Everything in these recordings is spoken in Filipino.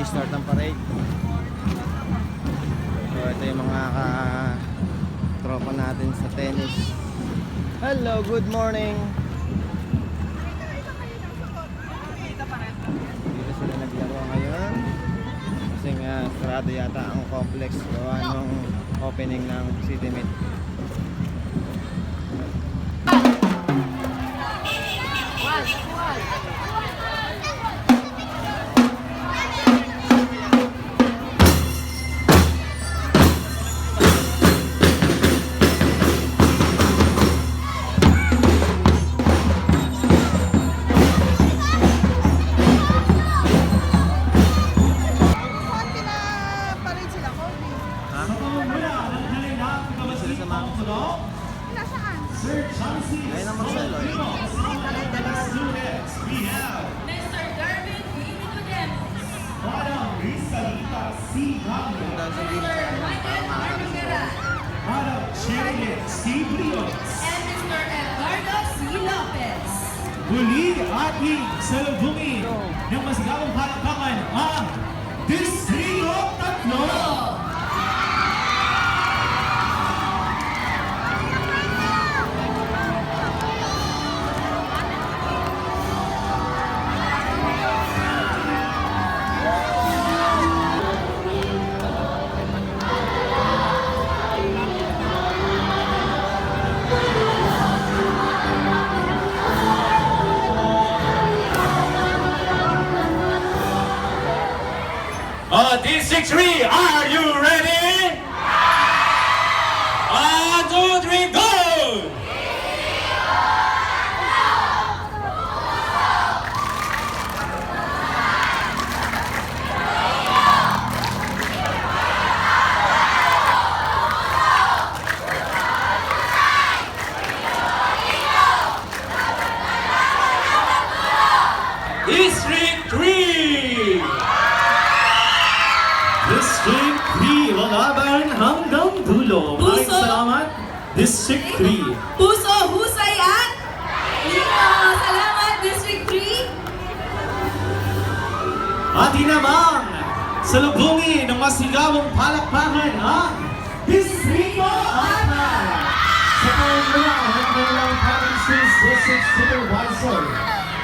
mag-start ng parade. So ito yung mga tropa natin sa tennis. Hello, good morning. Dito sila naglaro ngayon kasi nga sarado yata ang complex gawa ng opening ng City Meet. Ayun ang magsalo eh. Mr. Darwin V. Nicodemus. Yung daw sa game sa ano, para makakasalo. And Mr. Eduardo C. Lopez. Muli ating salubungin ng masigawang palakpakan ang Distrito 3. District 3, are you ready? 1, 2, 3, go! District 3! District 3, lalaban hanggang dulo. Maraming salamat, District 3. Puso, husay at Lino. Salamat, District 3. Atin namang salubungin ng masigawang palakpakan ang Distrito 4. Sa panguna ng kanilang Province's District Supervisor,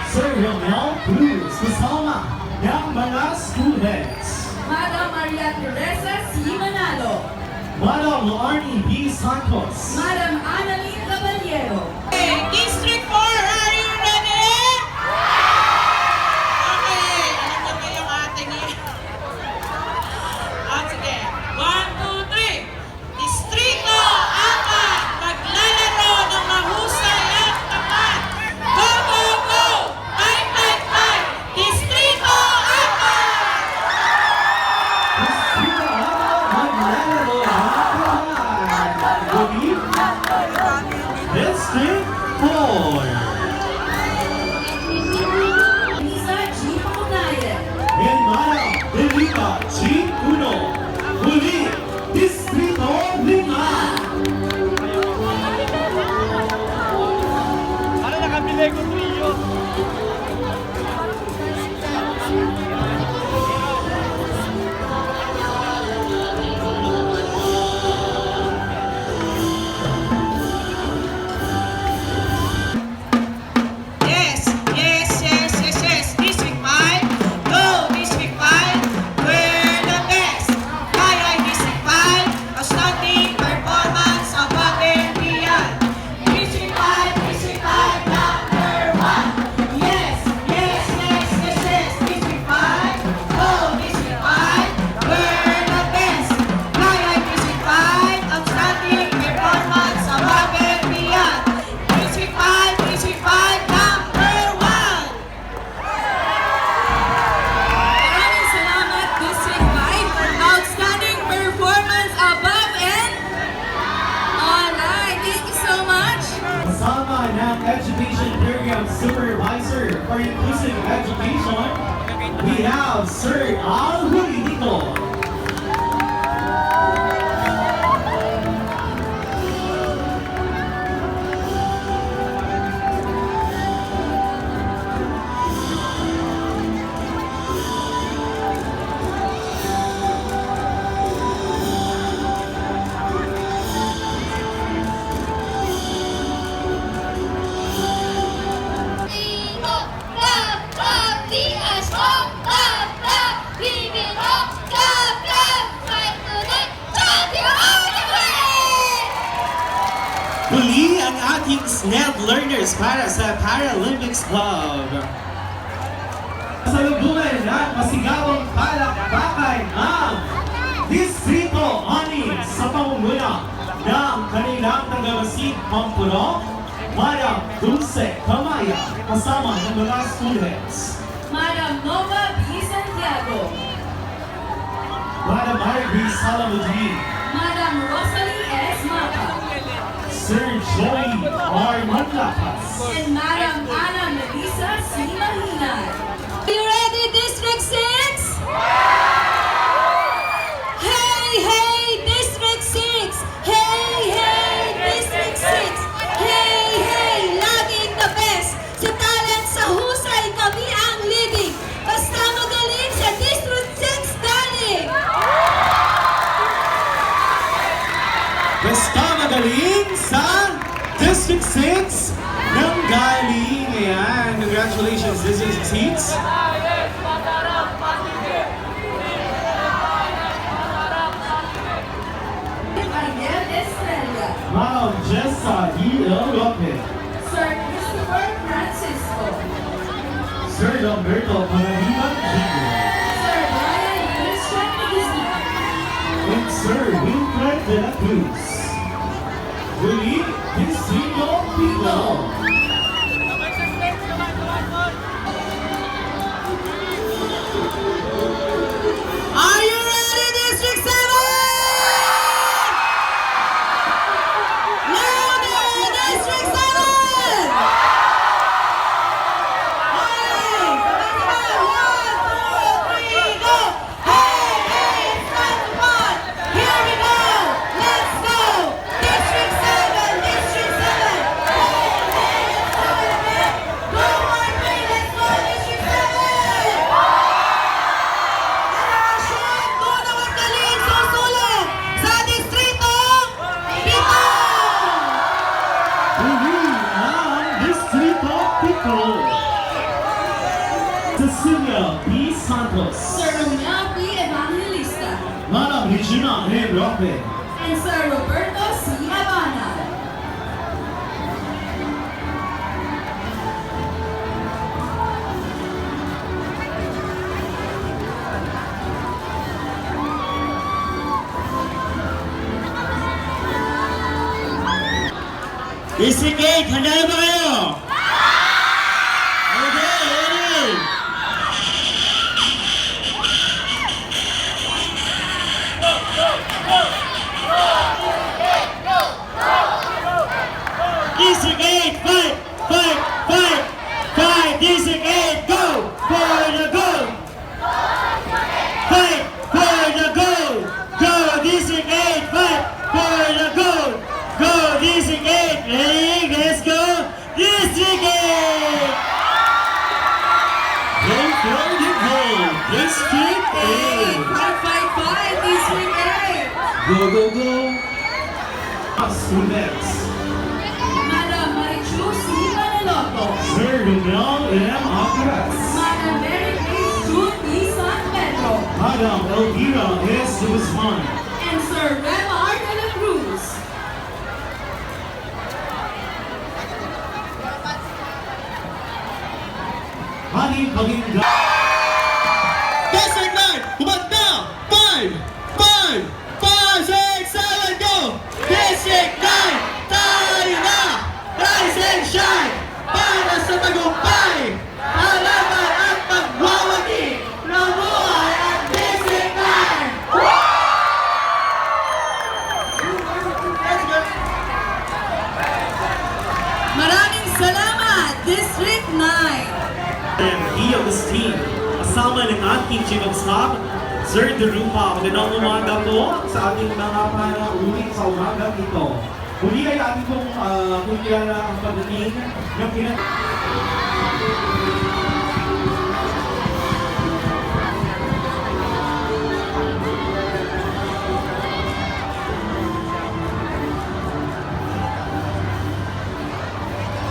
Sir Romel Cruz, kasama ng mga school heads. Madam Maria Teresa C. Manalo. Madam Arnie B. Santos. Madam Annalyn Caballero. District 4, are you ready? Okay, alam niyo ba yung ating sige. 1, 2, 3. Distrito 4, maglalaro ng mahusay at tapat. Go, go, go! 5, 5, 5. Distrito 4! District 4. Lisa G. Pamunayan. And Madam Delita G. Uno. Muli, Distrito 5. Ano nakabili ko trio? Yes, yes, yes, yes, yes. District 5, go District 5, we're the best. Tayo ay District 5, outstanding performance above and beyond. District 5, District 5, number 1. Yes, yes, yes, yes, yes. District 5, go District 5, we're the best. Tayo ay District 5, outstanding performance above and beyond. District 5, District 5, number 1. Maraming salamat, District 5, for outstanding performance above and... Alright, thank you so much. Kasama ng Education Program Supervisor for Inclusive Education, we have Sir Al Juridito. NED learners para sa Paralympics Club. Salubungan at masigawang palakpakan ang Distrito Ani sa pamumuna ng kanilang tagamasid Pampuro, Madam Dulce Camaya, kasama ng mga students. Madam Nova B. Santiago. Madam Margaret Salamudin, Madam Rosalie S. Mata. Sir Joey R. Manlapas, And Madam Ana Melissa C. Mahinay. Are you ready, District 6? Hey, hey, District 6! Hey, hey, District 6! Hey, hey, laging the best! Sa talent, sa husay, kami ang leading! Basta magaling sa District 6 galing! basta magaling sa District 6 ng galing. Ayan, congratulations District 6. Ariel Estrella. Madam Jessa E.L. Lopez, Sir Christopher Francisco. Sir Lamberto Panganiban Jr., Sir Brian Christian Gisna. and Sir Wilfred de la Cruz. Muli, Distrito Pito. Are you ready, District 7? Louder, District 7! Alright, sabay-sabay. 1, 2, 3, go! Hey, hey, it's time to fun! Here we go! Let's go! District 7, District 7! Hey, hey, it's time to win! Go, Martin, let's go, District 7! Action! Todo magaling susulong sa Distrito 7! Muli ang Distrito Pito. Cecilia P. Santos, Sir Romeo P. Evangelista. Madam Regina M. Lopez, And Sir Roberto C. Habana. District 8, handa na ba kayo? Okay, ready? District 8, fight, fight, fight, fight. District 8, go for the goal. Fight for the goal. Go District 8, fight for the goal. Go District 8, ready? Let's go. District 8. Go for the goal. District 8. 155, District 8. Go, go, go. Students, Madam Marichu C. Manaloto. Sir Romel M. Acras, Madam Mary Grace June B. San Pedro. Madam Elvira S. Guzman, And Sir Remar de la Cruz. Hani Paginda. District 9, kumanda! 5, 5, 5, 6, 7, go! District 9, tayo na! Rise and shine! Para sa tagumpay! Halaman at pagwawagi ng buhay at District 9! Maraming salamat, District 9. And he of this team, kasama ng ating chief of staff, Sir Derupa. Magandang umaga po sa ating mga panaulit sa umaga ito. Muli ay ating pong kunyara ang pagdating ng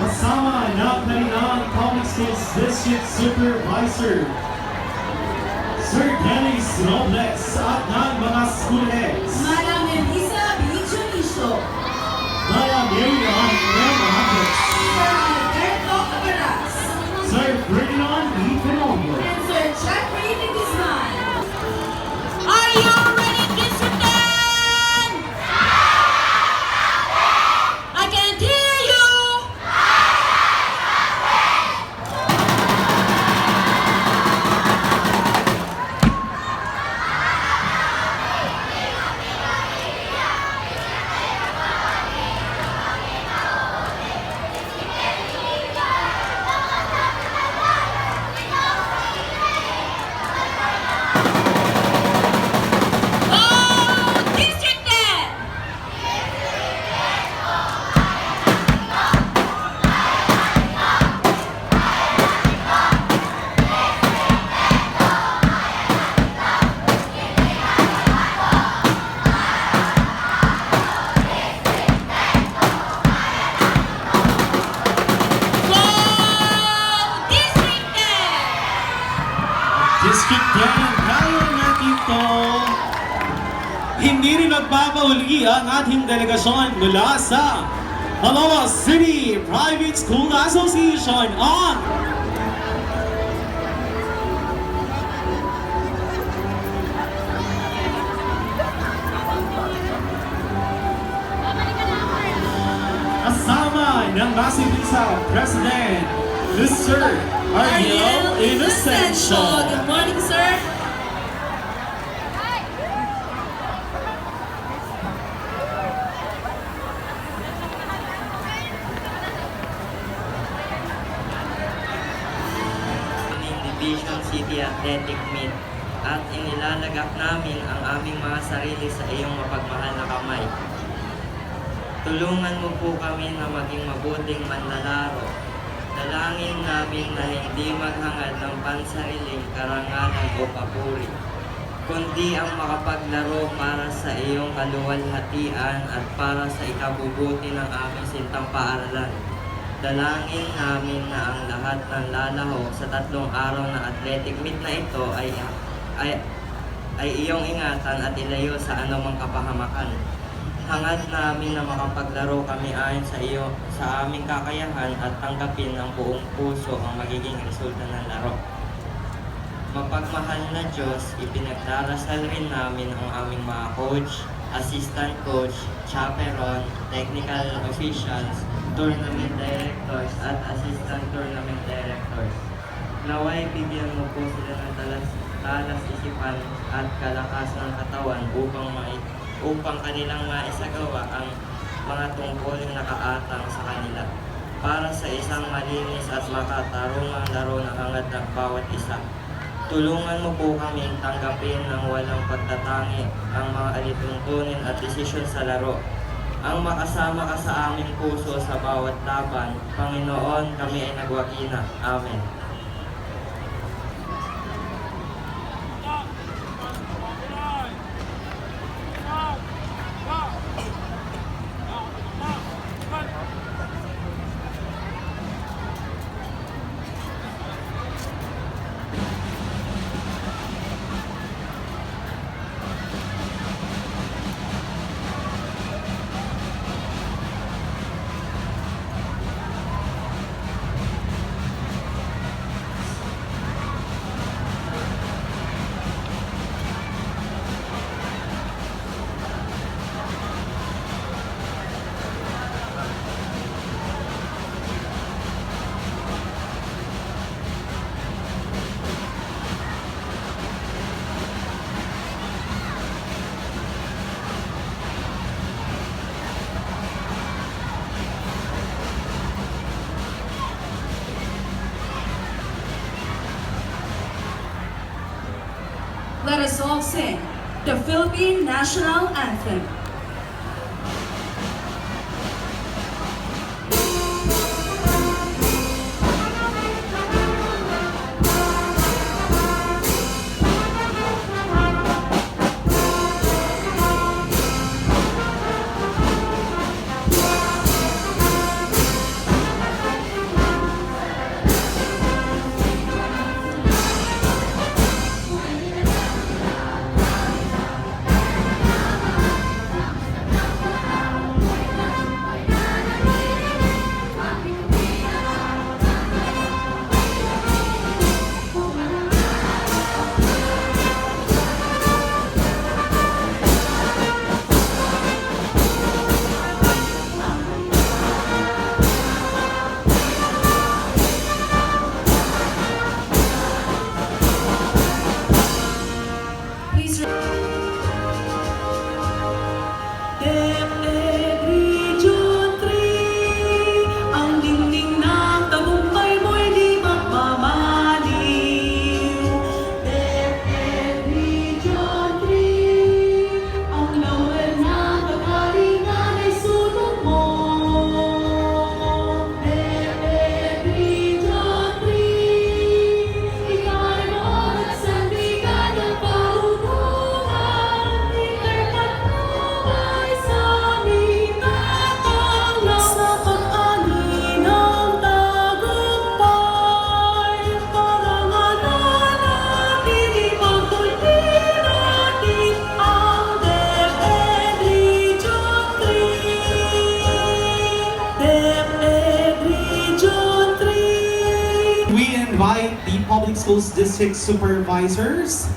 kasama ng kanilang Public Schools District Supervisor, Sir Dennis Robles at ng mga school heads, Madam Elisa B. Junicio. Madam Mary Ann M. Matos, Again, kaya natin to. Hindi rin nagpapahuli ang ating delegasyon mula sa Palawa City Private School Association on kasama ng Masibisa President, Mr. Ariel Inocencio. Good morning, sir. Division City Athletic Meet at inilalagak namin ang aming mga sarili sa iyong mapagmahal na kamay. Tulungan mo po kami na maging mabuting manlalaro. Dalangin namin na hindi maghangad ng pansariling karangalan o papuri, kundi ang makapaglaro para sa iyong kaluwalhatian at para sa ikabubuti ng aming sintang paaralan. Dalangin namin na ang lahat ng lalahok sa 3 araw na athletic meet na ito ay iyong ingatan at ilayo sa anumang kapahamakan. Hangad namin na makapaglaro kami ayon sa aming kakayahan at tanggapin ng buong puso ang magiging resulta ng laro. Mapagmahal na Diyos, ipinagdarasal rin namin ang aming mga coach, assistant coach, chaperon, technical officials, tournament directors at assistant tournament directors. Naway bigyan mo po sila ng talas isipan at kalakas ng katawan upang kanilang maisagawa ang mga tungkulin nakaatang sa kanila para sa isang malinis at makatarungang laro na hangad ng bawat isa. Tulungan mo po kaming tanggapin ng walang pagtatangi ang mga alituntunin at desisyon sa laro. Ang makasama ka sa aming puso sa bawat laban, Panginoon, kami ay nagwakina. Amen. Let us all sing the Philippine National Anthem. Public Schools District Supervisors,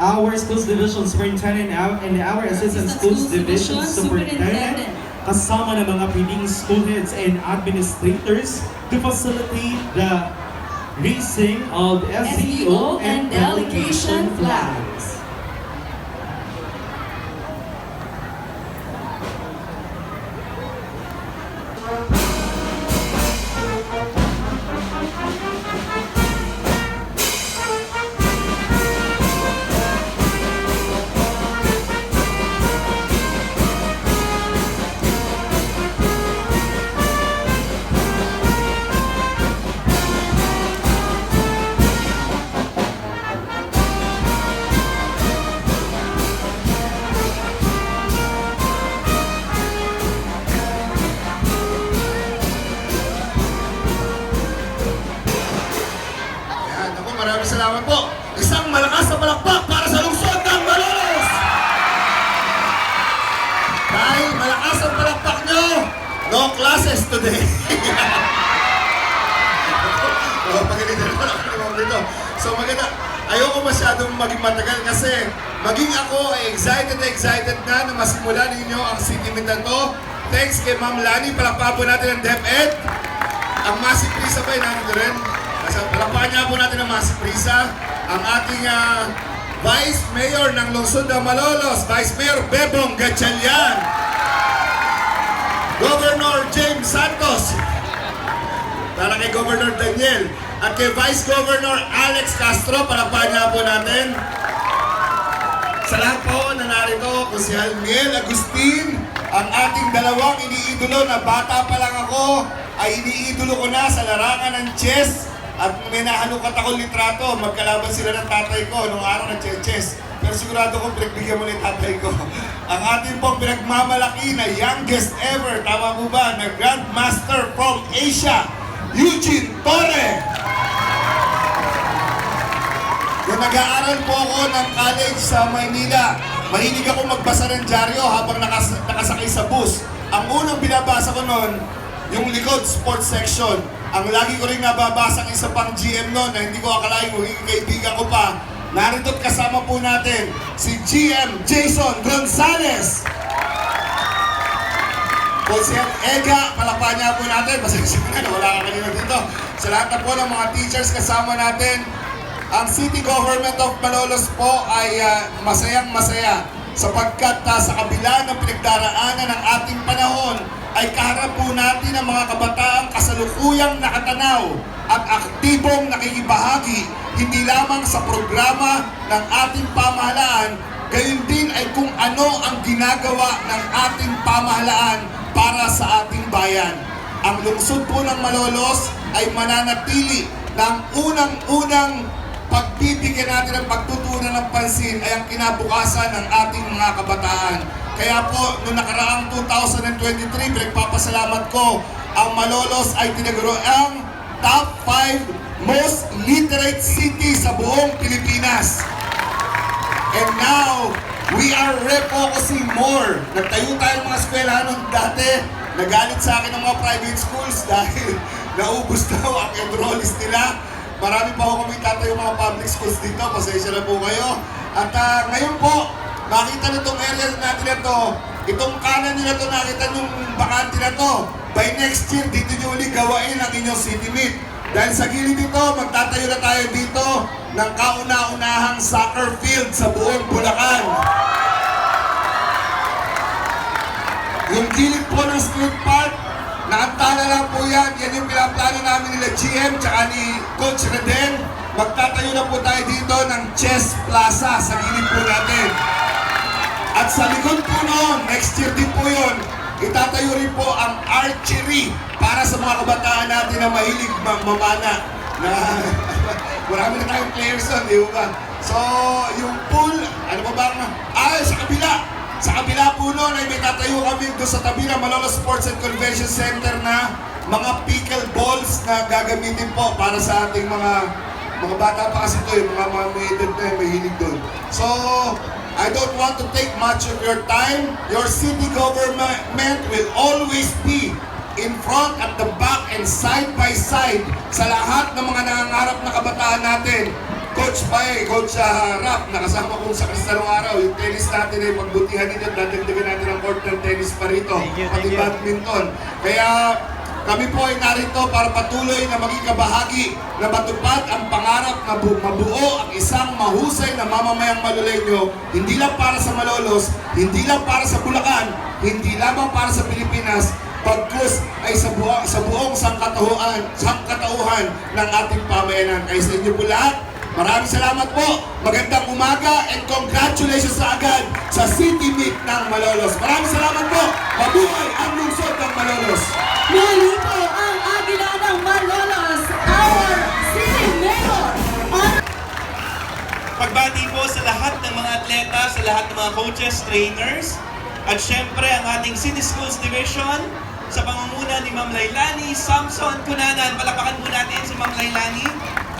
our Schools Division Superintendent, and our Assistant Schools Division Superintendent, kasama ng mga pwedeng school heads and administrators to facilitate the raising of SEO and delegation flags. Ayan, ako, maraming salamat po. Isang malakas na palakpak para sa lungsod ng Malolos! Dahil malakas ang palakpak nyo, no classes today. Pagalitan naman ako ni Ma'am dito. So maganda, ayoko masyadong maging matagal kasi maging ako ay excited na masimulan ninyo ang city meet na to. Thanks kay Ma'am Lani, palakpakan po natin ang DepEd. Ang Masip Prisa ba, nandito rin? Palakpakan niya po natin ang Masip Prisa. Ang ating Vice Mayor ng Lungsod ng Malolos, Vice Mayor Bebong Gatchalian. Governor James Santos. Para kay Governor Daniel. At kay Vice Governor Alex Castro, palakpakan niya po natin. Sa lahat po na narito, kung si Miel Agustin, ang ating dalawang iniidolo na bata pa lang ako, ay iniidolo ko na sa larangan ng chess. At may nahanukat ako litrato, magkalaban sila ng tatay ko nung araw ng chess. Pero sigurado ko pinagbigyan mo ni tatay ko. Ang ating pong pinagmamalaki na youngest ever, tama po ba, na Grandmaster from Asia, Eugene Torre. Nung nag-aaral po ako ng college sa Maynila, mahilig ako magbasa ng dyaryo habang nakasakay sa bus. Ang unang binabasa ko noon, yung likod sports section. Ang lagi ko rin nababasa ng isa pang GM noon na hindi ko akalain magiging kaibigan ko pa. Narito't kasama po natin si GM Jason Gonzalez. Po si Ega, palakpakan niya po natin. Pasensya na, wala ka kanina dito. Sa lahat na po ng mga teachers kasama natin, ang City Government of Malolos po ay masayang masaya sapagkat sa kabila ng pinagdaraanan ng ating panahon ay kaharap po natin ang mga kabataang kasalukuyang nakatanaw at aktibong nakikibahagi hindi lamang sa programa ng ating pamahalaan, gayon din ay kung ano ang ginagawa ng ating pamahalaan para sa ating bayan. Ang lungsod po ng Malolos ay mananatili ng unang-unang pagbibigyan natin ng pagtutunan ng pansin ay ang kinabukasan ng ating mga kabataan. Kaya po, noong nakaraang 2023, pinagpapasalamat ko, ang Malolos ay tinaguro ang top 5 most literate city sa buong Pilipinas. And now, we are refocusing more. Nagtayo tayong mga eskwelahan noon dati. Nagalit sa akin ng mga private schools dahil naubos daw ang enrollees nila. Marami pa ako kami tatayo mga public schools dito. Pasensya na po kayo. At ngayon po, makita nitong area natin na to, itong kanan nyo na to, nakita nyung bakante na to. By next year, dito nyo ulit gawain ang inyong city meet. Dahil sa gilid dito, magtatayo na tayo dito ng kauna-unahang soccer field sa buong Bulacan. Yung gilid po ng skate park, naantala lang po yan. Yan yung pinaplano namin nila GM tsaka ni Coach Reden. Magtatayo na po tayo dito ng Chess Plaza sa gilid po natin. At sa likod po noon, next year din po yun, itatayo rin po ang archery para sa mga kabataan natin na mahilig mamana. Na marami na tayong players doon, di ba? So, yung pool, ano ba bang, sa kabila. Sa kabila po noon ay may tatayo kami doon sa tabi ng Malolos Sports and Convention Center na mga pickle balls na gagamitin po para sa ating mga bata pa kasi ito, yung mga may edad na may hilig doon. So, I don't want to take much of your time. Your city government will always be in front, at the back, and side by side sa lahat ng mga nangangarap na kabataan natin. Coach Pae, Coach Rap, nakasama ko sa kasarong araw. Yung tennis natin ay pagbutihan ninyo. Dadagdagan natin ang court ng tennis pa rito. Pati badminton. Kaya kami po ay narito para patuloy na maging kabahagi na matupad ang pangarap na mabuo ang isang mahusay na mamamayang Maloleño, hindi lang para sa Malolos, hindi lang para sa Bulacan, hindi lamang para sa Pilipinas, pagkus ay sa buong sangkatauhan ng ating pamayanan. Kaya sa inyo po lahat, maraming salamat po, magandang umaga, and congratulations sa agad sa City Meet ng Malolos. Maraming salamat po, mabuhay ang lungsod ng Malolos. Muli po ang Agila ng Malolos, our City Mayor. Pagbati po sa lahat ng mga atleta, sa lahat ng mga coaches, trainers, at syempre ang ating City Schools Division sa pangunguna ni Ma'am Lailani Samson Cunanan. Palapakan po natin si Ma'am Lailani.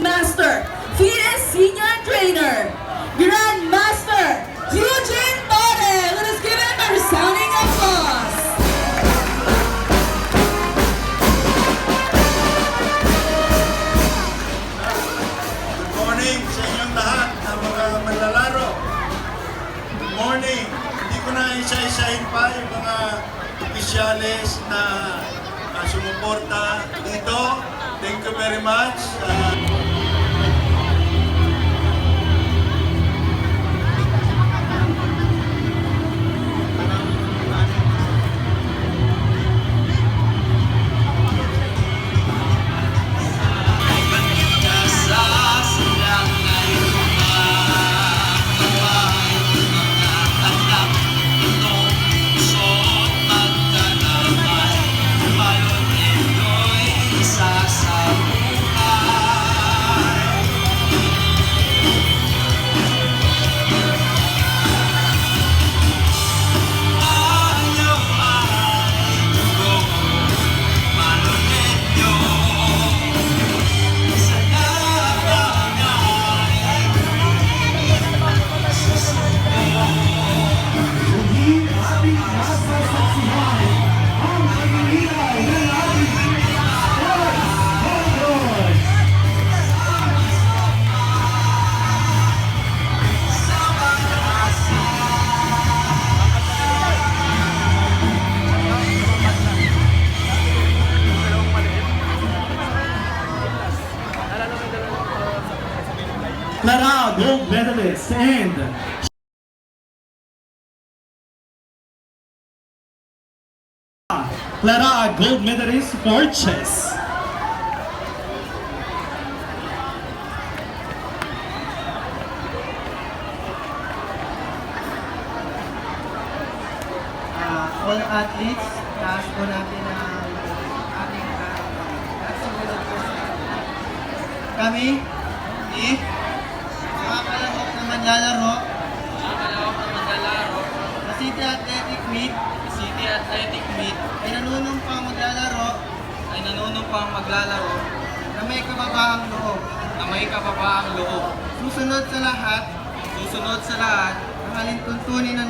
Master, Fitness Senior Trainer, Grandmaster Eugene Torre. Let us give him a resounding applause. Good morning sa inyong lahat na mga manlalaro. Good morning. Hindi ko na isa-isahin pa yung mga opisyales na sumuporta dito. Thank you very much. Clara, gold medalist, and Clara, gold medalist for chess. All athletes, taas po natin ang ating kami, mga kalahok na maglalaro sa City Athletic Meet, ay nanunumpang maglalaro na may kababaang loob. Susunod sa lahat ng alintuntunin ng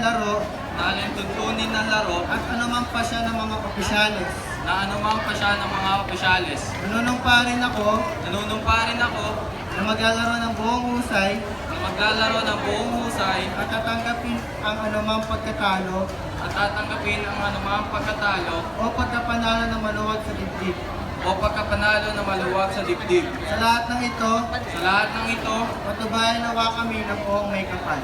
laro at anumang pa siya ng mga opisyales. Nanunumpa rin ako na maglalaro ng buong husay at tatanggapin ang anumang pagkatalo o pagkapanalo na maluwag sa dibdib. Sa lahat ng ito, patubayan nawa kami ng buong may kapal.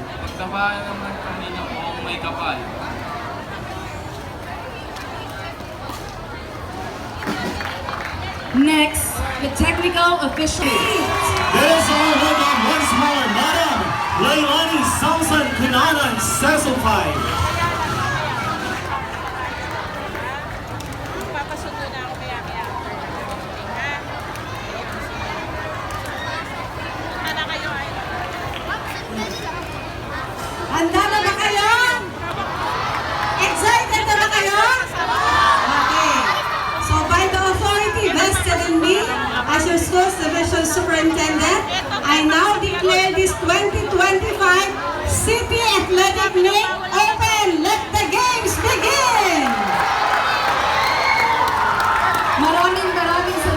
Next, the technical official. Let us all welcome once more, Madam Lailani Samson Cunanan Cecilfied. Papasundo na ako kaya. Handa kayo ay. Handa na ba kayo? Excited na ba kayo? Okay. So by the authority vested in me as your school's division superintendent, I now declare this 2025 City Athletic Meet open. Let the games begin! Maraming salamat.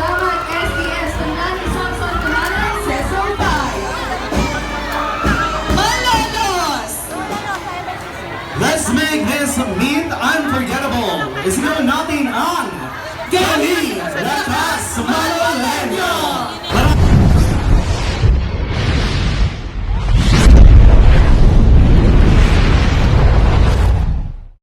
Meet Unforgettable. Isigaw natin ang Kelly! Let's